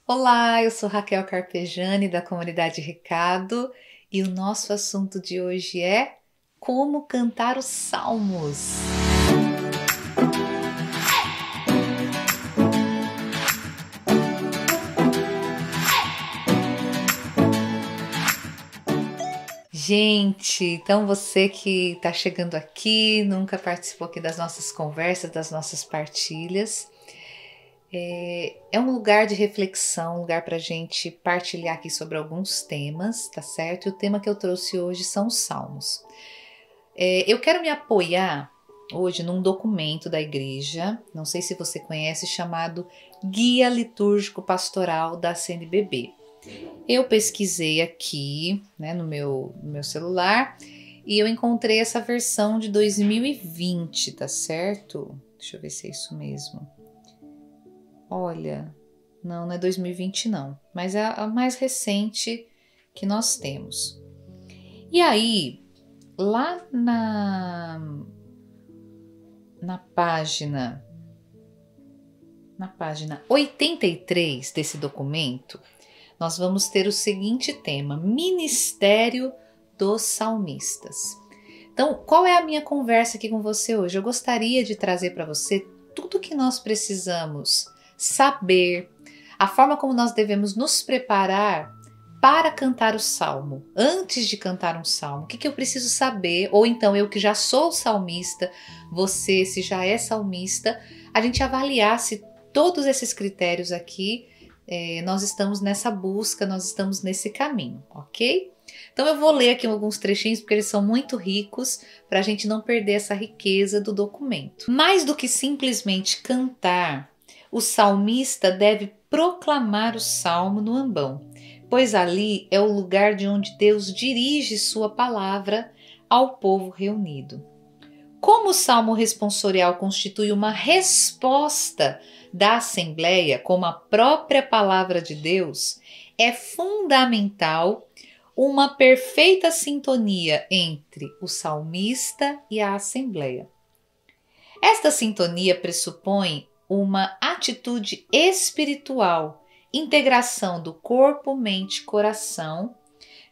Olá, eu sou Raquel Carpegiani da comunidade Recado e o nosso assunto de hoje é como cantar os salmos. Gente, então você que está chegando aqui, nunca participou aqui das nossas conversas, das nossas partilhas, é um lugar de reflexão, um lugar para a gente partilhar aqui sobre alguns temas, tá certo? E o tema que eu trouxe hoje são os salmos. Eu quero me apoiar hoje num documento da igreja, não sei se você conhece, chamado Guia Litúrgico Pastoral da CNBB. Eu pesquisei aqui, né, no meu celular e eu encontrei essa versão de 2020, tá certo? Deixa eu ver se é isso mesmo. Olha, não é 2020 não, mas é a mais recente que nós temos. E aí, lá na página 83 desse documento, nós vamos ter o seguinte tema: Ministério dos Salmistas. Então, qual é a minha conversa aqui com você hoje? Eu gostaria de trazer para você tudo que nós precisamos saber, a forma como nós devemos nos preparar para cantar o salmo. Antes de cantar um salmo, o que eu preciso saber? Ou então eu que já sou salmista, você se já é salmista, a gente avaliar se todos esses critérios aqui nós estamos nessa busca, nós estamos nesse caminho, ok? Então eu vou ler aqui alguns trechinhos porque eles são muito ricos para a gente não perder essa riqueza do documento. Mais do que simplesmente cantar, o salmista deve proclamar o salmo no ambão, pois ali é o lugar de onde Deus dirige sua palavra ao povo reunido. Como o salmo responsorial constitui uma resposta da Assembleia, como a própria palavra de Deus, é fundamental uma perfeita sintonia entre o salmista e a Assembleia. Esta sintonia pressupõe uma atitude espiritual, integração do corpo, mente e coração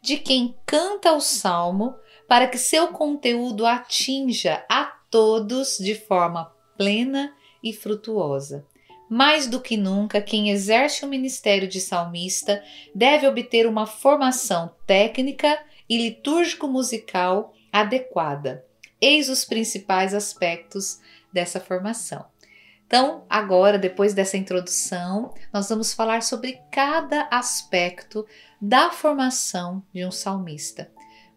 de quem canta o salmo para que seu conteúdo atinja a todos de forma plena e frutuosa. Mais do que nunca, quem exerce o ministério de salmista deve obter uma formação técnica e litúrgico-musical adequada. Eis os principais aspectos dessa formação. Então, agora, depois dessa introdução, nós vamos falar sobre cada aspecto da formação de um salmista.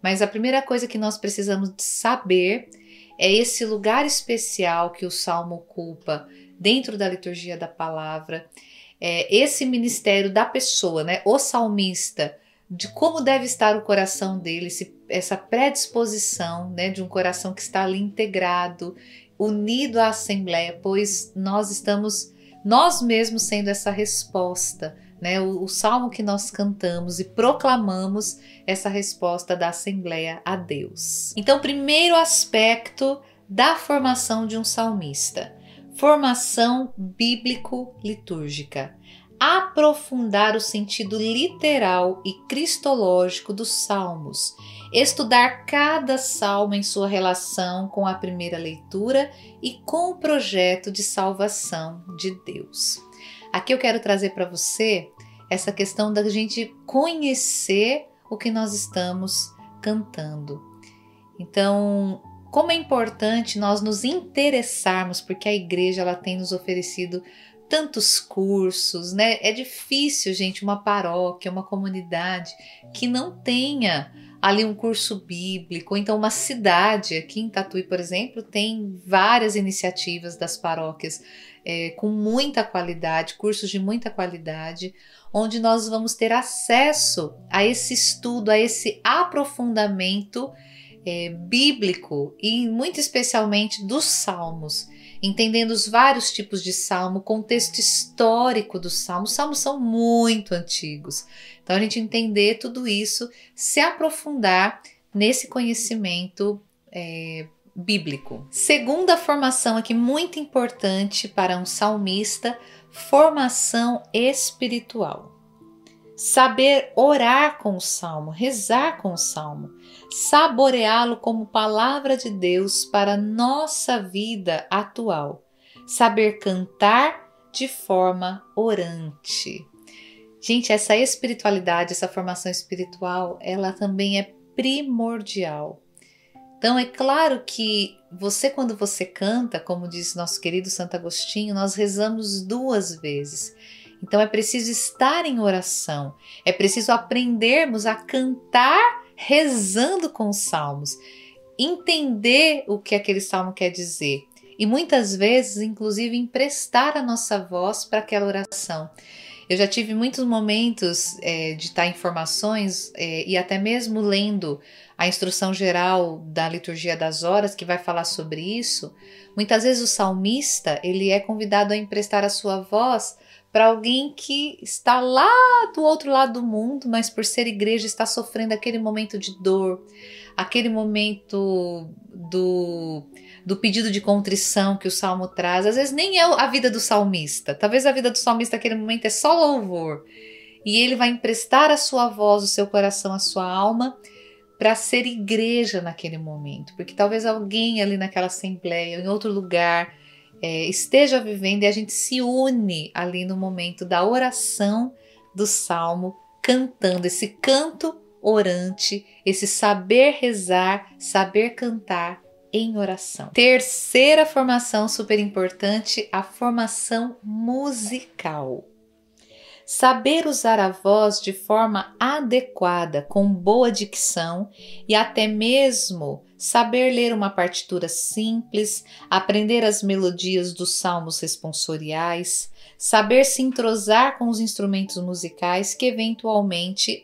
Mas a primeira coisa que nós precisamos saber é esse lugar especial que o salmo ocupa dentro da liturgia da palavra, esse ministério da pessoa, né? O salmista, de como deve estar o coração dele, essa predisposição, né, de um coração que está ali integrado, unido à Assembleia, pois nós estamos, nós mesmos sendo essa resposta, né, o salmo que nós cantamos e proclamamos essa resposta da Assembleia a Deus. Então, primeiro aspecto da formação de um salmista: formação bíblico-litúrgica. Aprofundar o sentido literal e cristológico dos salmos, estudar cada salmo em sua relação com a primeira leitura e com o projeto de salvação de Deus. Aqui eu quero trazer para você essa questão da gente conhecer o que nós estamos cantando. Então, como é importante nós nos interessarmos, porque a igreja ela tem nos oferecido tantos cursos, né? É difícil, gente, uma paróquia, uma comunidade que não tenha ali um curso bíblico. Então, uma cidade, aqui em Tatuí, por exemplo, tem várias iniciativas das paróquias com muita qualidade, cursos de muita qualidade, onde nós vamos ter acesso a esse estudo, a esse aprofundamento bíblico e muito especialmente dos salmos, entendendo os vários tipos de salmo, o contexto histórico dos salmos. Os salmos são muito antigos, então a gente entender tudo isso, se aprofundar nesse conhecimento bíblico. Segunda formação aqui muito importante para um salmista: formação espiritual. Saber orar com o salmo, rezar com o salmo, saboreá-lo como palavra de Deus para a nossa vida atual. Saber cantar de forma orante. Gente, essa espiritualidade, essa formação espiritual, ela também é primordial. Então é claro que você, quando você canta, como diz nosso querido Santo Agostinho, nós rezamos 2 vezes. Então é preciso estar em oração, é preciso aprendermos a cantar rezando com os salmos, entender o que aquele salmo quer dizer e muitas vezes, inclusive, emprestar a nossa voz para aquela oração. Eu já tive muitos momentos de estar em formações e até mesmo lendo a instrução geral da liturgia das horas, que vai falar sobre isso. Muitas vezes o salmista ele é convidado a emprestar a sua voz para alguém que está lá do outro lado do mundo, mas por ser igreja está sofrendo aquele momento de dor, aquele momento do pedido de contrição que o salmo traz. Às vezes nem é a vida do salmista, talvez a vida do salmista naquele momento é só louvor, e ele vai emprestar a sua voz, o seu coração, a sua alma, para ser igreja naquele momento, porque talvez alguém ali naquela assembleia, em outro lugar, esteja vivendo, e a gente se une ali no momento da oração do salmo, cantando esse canto orante, esse saber rezar, saber cantar em oração. Terceira formação super importante, a formação musical. Saber usar a voz de forma adequada, com boa dicção e até mesmo saber ler uma partitura simples, aprender as melodias dos salmos responsoriais, saber se entrosar com os instrumentos musicais que eventualmente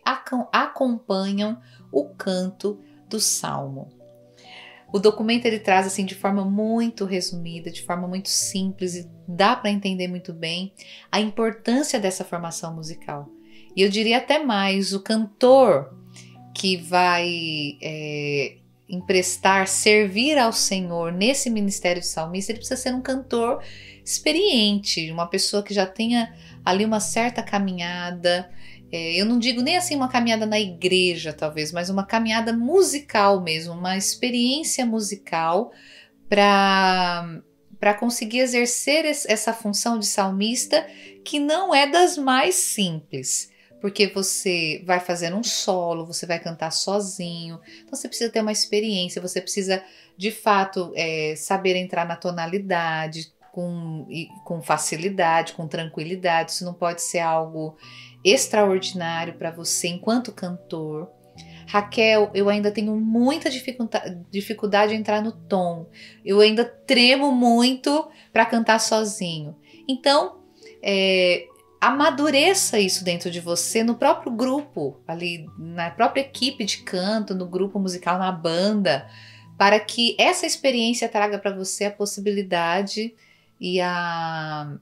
acompanham o canto do salmo. O documento ele traz assim de forma muito resumida, de forma muito simples, e dá para entender muito bem a importância dessa formação musical. E eu diria até mais, o cantor que vai emprestar, servir ao Senhor nesse ministério de salmista, ele precisa ser um cantor experiente, uma pessoa que já tenha ali uma certa caminhada. Eu não digo nem assim uma caminhada na igreja, talvez, mas uma caminhada musical mesmo, uma experiência musical para conseguir exercer essa função de salmista, que não é das mais simples, porque você vai fazer um solo, você vai cantar sozinho, então você precisa ter uma experiência, você precisa de fato saber entrar na tonalidade com facilidade, com tranquilidade. Isso não pode ser algo extraordinário para você enquanto cantor. Raquel, eu ainda tenho muita dificuldade em entrar no tom, eu ainda tremo muito para cantar sozinho. Então, amadureça isso dentro de você, no próprio grupo, ali na própria equipe de canto, no grupo musical, na banda, para que essa experiência traga para você a possibilidade e a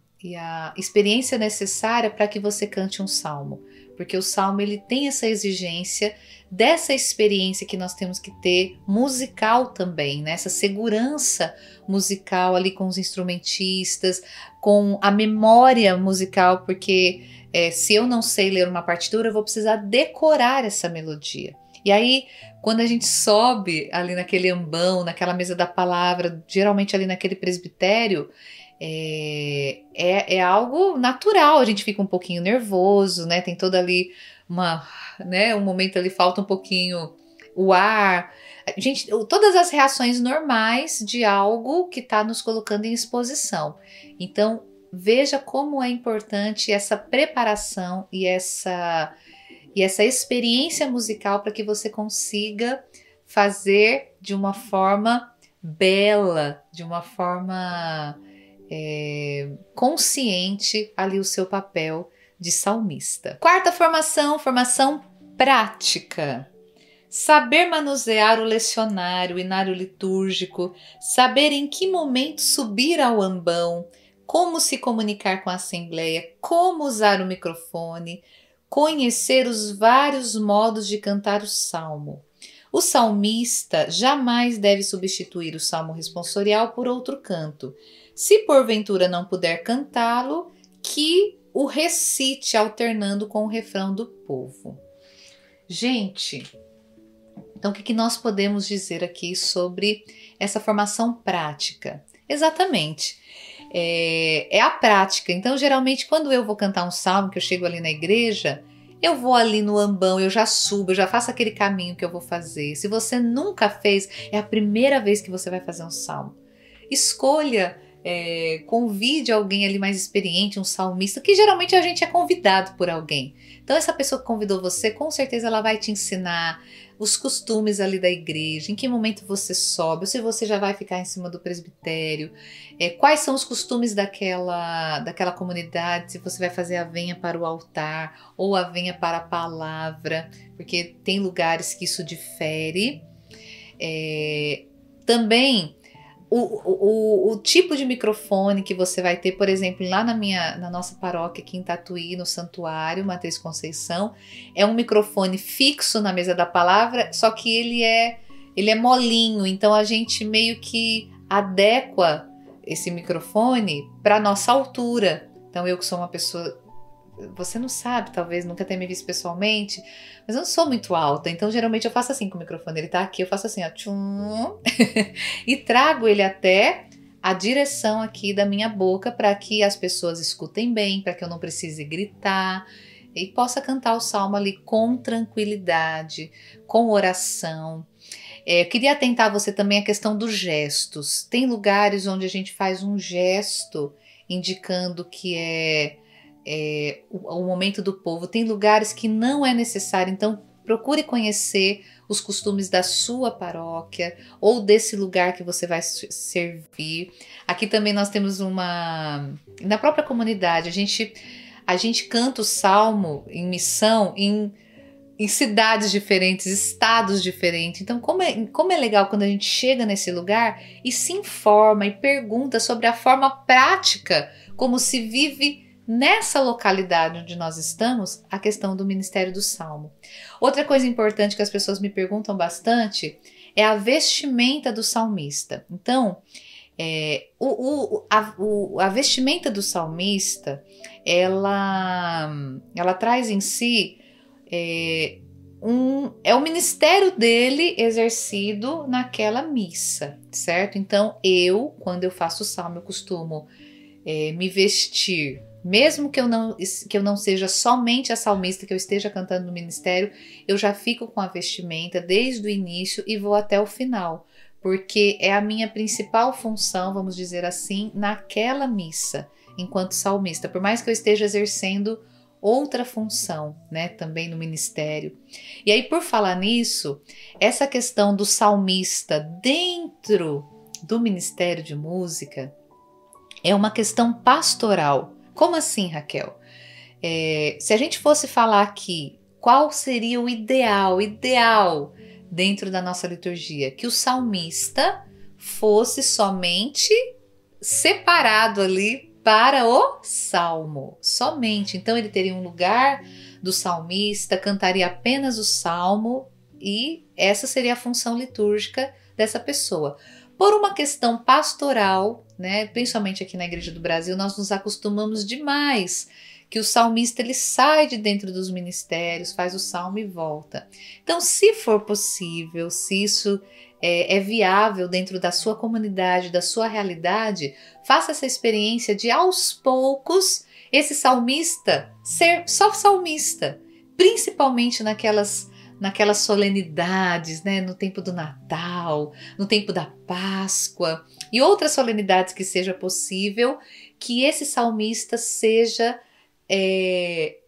experiência necessária para que você cante um salmo, porque o salmo ele tem essa exigência dessa experiência que nós temos que ter musical também, né? Essa segurança musical ali com os instrumentistas, com a memória musical, porque se eu não sei ler uma partitura, eu vou precisar decorar essa melodia. E aí, quando a gente sobe ali naquele ambão, naquela mesa da palavra, geralmente ali naquele presbitério, é algo natural, a gente fica um pouquinho nervoso, né? Tem toda ali um momento ali, falta um pouquinho o ar. Gente, todas as reações normais de algo que está nos colocando em exposição. Então, veja como é importante essa preparação e essa experiência musical para que você consiga fazer de uma forma bela, de uma forma consciente ali o seu papel de salmista. Quarta formação prática. Saber manusear o lecionário, o inário litúrgico, saber em que momento subir ao ambão, como se comunicar com a assembleia, como usar o microfone, conhecer os vários modos de cantar o salmo. O salmista jamais deve substituir o salmo responsorial por outro canto. Se porventura não puder cantá-lo, que o recite alternando com o refrão do povo. Gente, então o que nós podemos dizer aqui sobre essa formação prática? Exatamente, é a prática. Então, geralmente, quando eu vou cantar um salmo, que eu chego ali na igreja, eu vou ali no ambão, eu já subo, eu já faço aquele caminho que eu vou fazer. Se você nunca fez, é a primeira vez que você vai fazer um salmo. Escolha, convide alguém ali mais experiente, um salmista, que geralmente a gente é convidado por alguém. Então essa pessoa que convidou você, com certeza ela vai te ensinar os costumes ali da igreja, em que momento você sobe, ou se você já vai ficar em cima do presbitério, quais são os costumes daquela comunidade, se você vai fazer a venha para o altar ou a venha para a palavra, porque tem lugares que isso difere. Também o tipo de microfone que você vai ter, por exemplo, lá na nossa paróquia aqui em Tatuí, no Santuário Matriz Conceição, é um microfone fixo na mesa da palavra, só que ele é molinho, então a gente meio que adequa esse microfone para nossa altura. Então eu que sou uma pessoa, você não sabe, talvez nunca tenha me visto pessoalmente, mas eu não sou muito alta, então geralmente eu faço assim com o microfone, ele tá aqui, eu faço assim, ó, tchum, e trago ele até a direção aqui da minha boca para que as pessoas escutem bem, para que eu não precise gritar e possa cantar o salmo ali com tranquilidade, com oração. Eu queria atentar você também à questão dos gestos. Tem lugares onde a gente faz um gesto indicando que o momento do povo. Tem lugares que não é necessário, então procure conhecer os costumes da sua paróquia ou desse lugar que você vai servir. Aqui também nós temos na própria comunidade, a gente canta o salmo em missão em cidades diferentes, estados diferentes. Então, como é legal quando a gente chega nesse lugar e se informa e pergunta sobre a forma prática como se vive nessa localidade onde nós estamos, a questão do ministério do salmo. Outra coisa importante que as pessoas me perguntam bastante é a vestimenta do salmista. Então, a vestimenta do salmista, ela traz em si o ministério dele exercido naquela missa, certo? Então, quando eu faço o salmo, eu costumo me vestir, mesmo que eu não seja somente a salmista, que eu esteja cantando no ministério, eu já fico com a vestimenta desde o início e vou até o final, porque é a minha principal função, vamos dizer assim, naquela missa, enquanto salmista, por mais que eu esteja exercendo outra função, né, também no ministério. E aí, por falar nisso, essa questão do salmista dentro do Ministério de Música é uma questão pastoral. Como assim, Raquel? Se a gente fosse falar aqui, qual seria o ideal dentro da nossa liturgia? Que o salmista fosse somente separado ali para o salmo, somente. Então ele teria um lugar do salmista, cantaria apenas o salmo e essa seria a função litúrgica dessa pessoa. Por uma questão pastoral, né, principalmente aqui na Igreja do Brasil, nós nos acostumamos demais que o salmista ele sai de dentro dos ministérios, faz o salmo e volta. Então, se for possível, se isso é viável dentro da sua comunidade, da sua realidade, faça essa experiência de aos poucos esse salmista ser só salmista, principalmente naquelas solenidades, né? No tempo do Natal, no tempo da Páscoa e outras solenidades que seja possível que esse salmista seja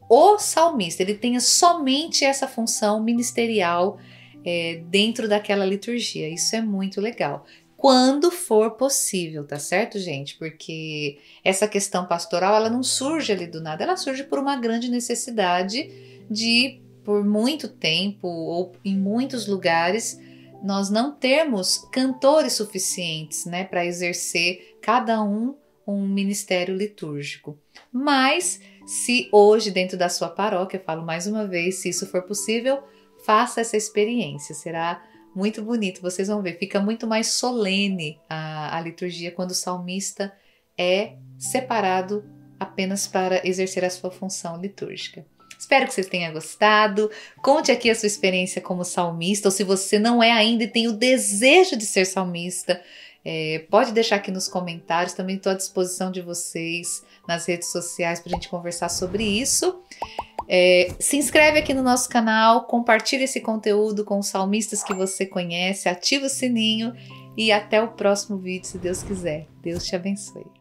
o salmista, ele tenha somente essa função ministerial dentro daquela liturgia. Isso é muito legal. Quando for possível, tá certo, gente? Porque essa questão pastoral, ela não surge ali do nada, ela surge por uma grande necessidade por muito tempo ou em muitos lugares, nós não termos cantores suficientes, né, para exercer cada um ministério litúrgico. Mas, se hoje dentro da sua paróquia, eu falo mais uma vez, se isso for possível, faça essa experiência, será muito bonito, vocês vão ver, fica muito mais solene a liturgia quando o salmista é separado apenas para exercer a sua função litúrgica. Espero que você tenha gostado. Conte aqui a sua experiência como salmista, ou se você não é ainda e tem o desejo de ser salmista, pode deixar aqui nos comentários. Também estou à disposição de vocês nas redes sociais para a gente conversar sobre isso. Se inscreve aqui no nosso canal, compartilha esse conteúdo com os salmistas que você conhece, ativa o sininho e até o próximo vídeo, se Deus quiser. Deus te abençoe.